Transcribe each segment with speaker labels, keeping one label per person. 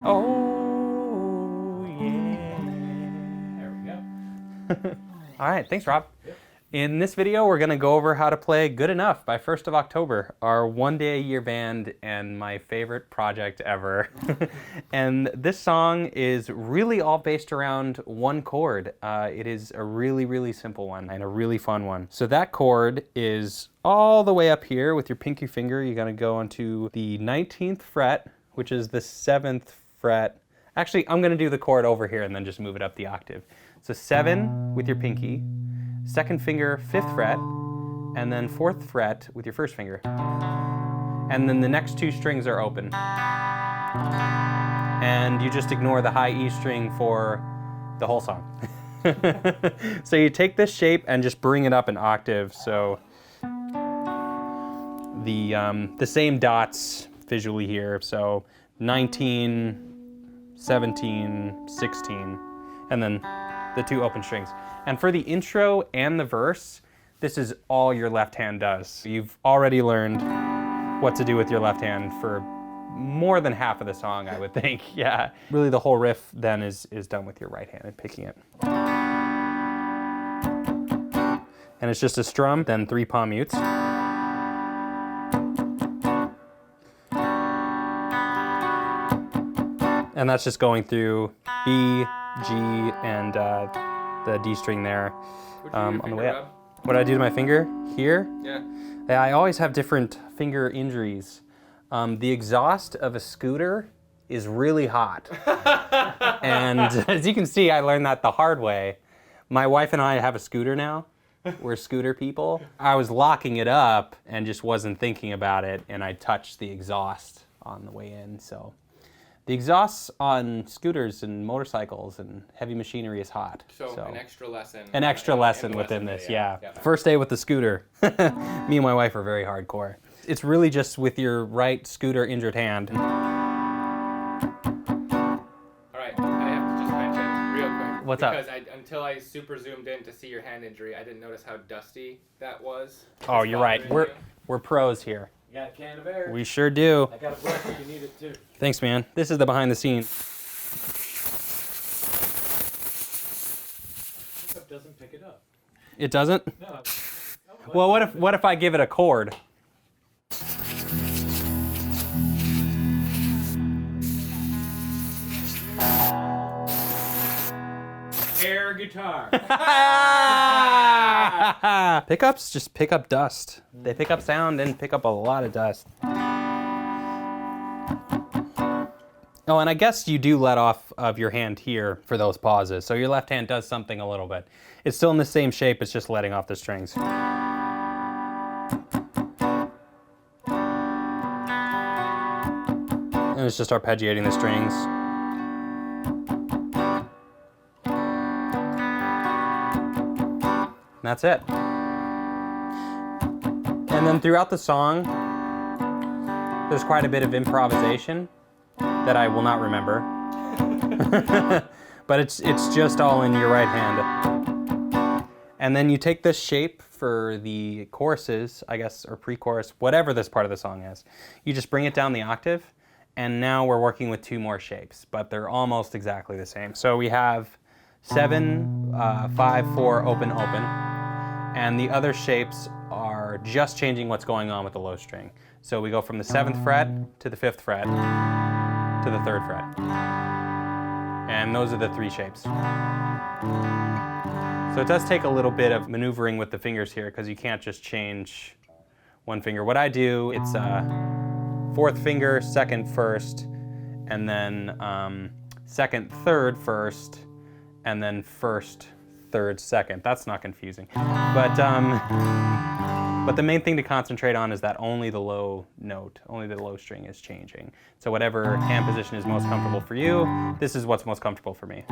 Speaker 1: Oh, yeah.
Speaker 2: There we go.
Speaker 1: All right, thanks, Rob.
Speaker 2: Yep.
Speaker 1: In this video, we're gonna go over how to play Good Enough by 1st of October, our one-day-a-year band and my favorite project ever. And this song is really all based around one chord. It is a really, really simple one and a really fun one. So that chord is all the way up here with your pinky finger. You're gonna go onto the 19th fret, which is the 7th fret. Actually, I'm gonna do the chord over here and then just move it up the octave. So 7 with your pinky, 2nd finger, 5th fret, and then 4th fret with your 1st finger. And then the next 2 strings are open. And you just ignore the high E string for the whole song. So you take this shape and just bring it up an octave. So the same dots visually here. So 19, 17, 16, and then the 2 open strings. And for the intro and the verse, this is all your left hand does. You've already learned what to do with your left hand for more than half of the song, I would think. Yeah. Really the whole riff then is done with your right hand and picking it. And it's just a strum, then 3 palm mutes. And that's just going through B, G, and the D string there on the way up. What do I do to my finger? Here?
Speaker 2: Yeah.
Speaker 1: I always have different finger injuries. The exhaust of a scooter is really hot. And as you can see, I learned that the hard way. My wife and I have a scooter now. We're scooter people. I was locking it up and just wasn't thinking about it, and I touched the exhaust on the way in, so. The exhausts on scooters and motorcycles and heavy machinery is hot.
Speaker 2: So an extra lesson.
Speaker 1: An extra lesson within this, yeah. First day with the scooter. Me and my wife are very hardcore. It's really just with your right scooter injured hand.
Speaker 2: All right, I have to just mention real quick.
Speaker 1: What's up?
Speaker 2: Because until I super zoomed in to see your hand injury, I didn't notice how dusty that was.
Speaker 1: Oh, you're right. We're pros here.
Speaker 3: You got a can of air.
Speaker 1: We sure do.
Speaker 3: I got a brush if you need it too.
Speaker 1: Thanks, man. This is the behind the scenes.
Speaker 3: Pickup doesn't pick it up.
Speaker 1: It doesn't?
Speaker 3: No.
Speaker 1: Well, what if I give it a chord?
Speaker 3: Air guitar.
Speaker 1: Pickups just pick up dust. They pick up sound and pick up a lot of dust. Oh, and I guess you do let off of your hand here for those pauses. So your left hand does something a little bit. It's still in the same shape, it's just letting off the strings. And it's just arpeggiating the strings. And that's it. And then throughout the song, there's quite a bit of improvisation that I will not remember. But it's just all in your right hand. And then you take this shape for the choruses, I guess, or pre-chorus, whatever this part of the song is. You just bring it down the octave, and now we're working with 2 more shapes, but they're almost exactly the same. So we have 7, 5, 4, open, open. And the other shapes are just changing what's going on with the low string. So we go from the 7th fret to the 5th fret to the 3rd fret. And those are the 3 shapes. So it does take a little bit of maneuvering with the fingers here because you can't just change one finger. What I do, it's 4th finger, 2nd, 1st, and then 2nd, 3rd, 1st, and then 1st, 3rd, 2nd. That's not confusing. But the main thing to concentrate on is that only the low note, only the low string is changing. So whatever hand position is most comfortable for you, this is what's most comfortable for me.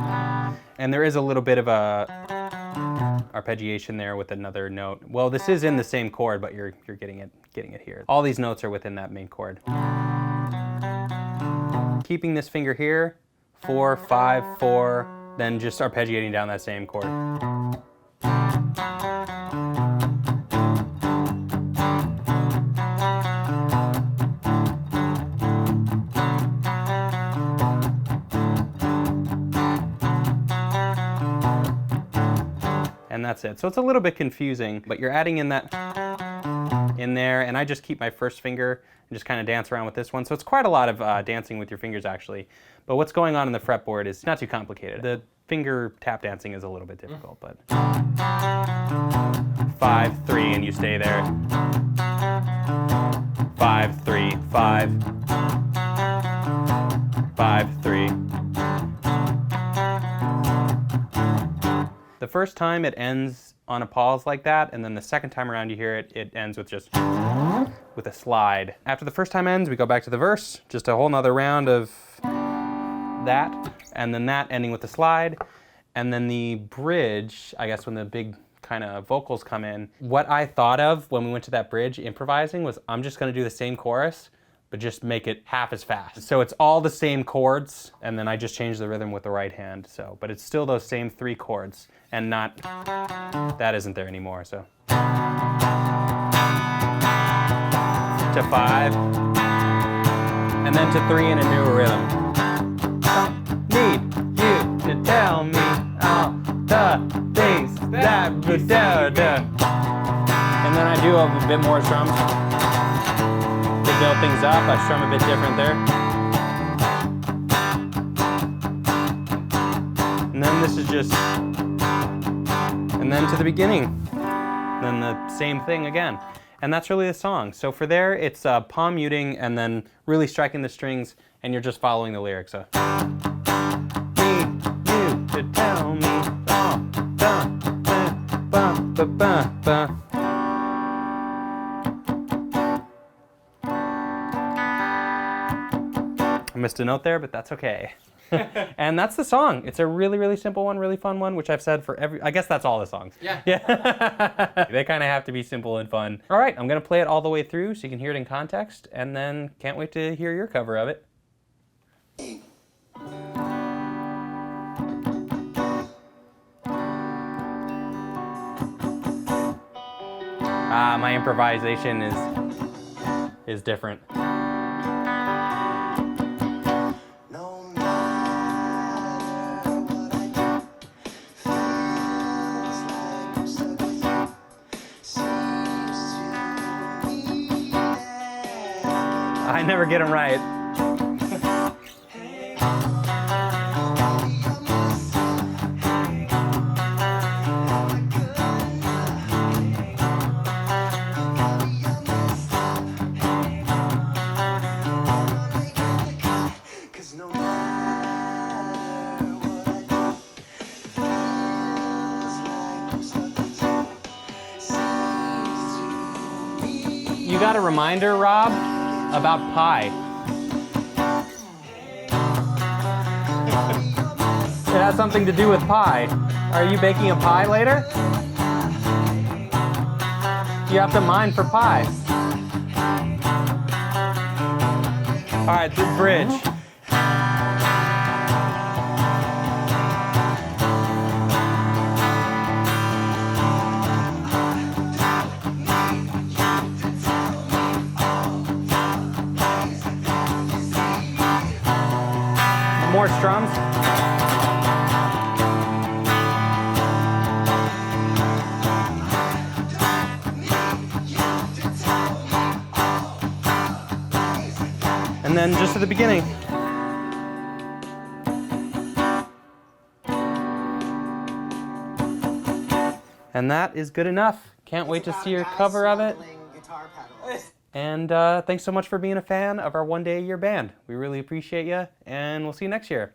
Speaker 1: And there is a little bit of a arpeggiation there with another note. Well, this is in the same chord, but you're getting it here. All these notes are within that main chord. Keeping this finger here, 4, 5, 4, then just arpeggiating down that same chord. that's it. So it's a little bit confusing, but you're adding in that in there, and I just keep my first finger and just kind of dance around with this one. So it's quite a lot of dancing with your fingers actually. But what's going on in the fretboard is not too complicated. The finger tap dancing is a little bit difficult, but 5, 3, and you stay there. 5, 3, 5. 5, 3. The first time it ends on a pause like that, and then the second time around you hear it, it ends with just with a slide. After the first time ends, we go back to the verse, just a whole nother round of that, and then that ending with the slide, and then the bridge, I guess when the big kind of vocals come in. What I thought of when we went to that bridge improvising was I'm just gonna do the same chorus, but just make it half as fast. So it's all the same chords, and then I just change the rhythm with the right hand. So, but it's still those same 3 chords, and not, that isn't there anymore, so. To 5, and then to 3 in a new rhythm. Need you to tell me all the things that would do. And then I do a bit more strums. To build things up, I strum a bit different there. And then this is just, and then to the beginning. Then the same thing again. And that's really the song. So for there, it's palm muting and then really striking the strings, and you're just following the lyrics. So. Need you to tell me all the I missed a note there, but that's okay. And that's the song. It's a really, really simple one, really fun one, which I've said for I guess that's all the songs.
Speaker 2: Yeah.
Speaker 1: They kind of have to be simple and fun. All right, I'm gonna play it all the way through so you can hear it in context, and then can't wait to hear your cover of it. My improvisation is different. I never get them right. You got a reminder, Rob, about pie. It has something to do with pie. Are you baking a pie later? You have to mine for pie. All right, the bridge. More strums. And then just at the beginning. And that is good enough. Can't wait to see your cover of it. And thanks so much for being a fan of our One Day a Year band. We really appreciate you, and we'll see you next year.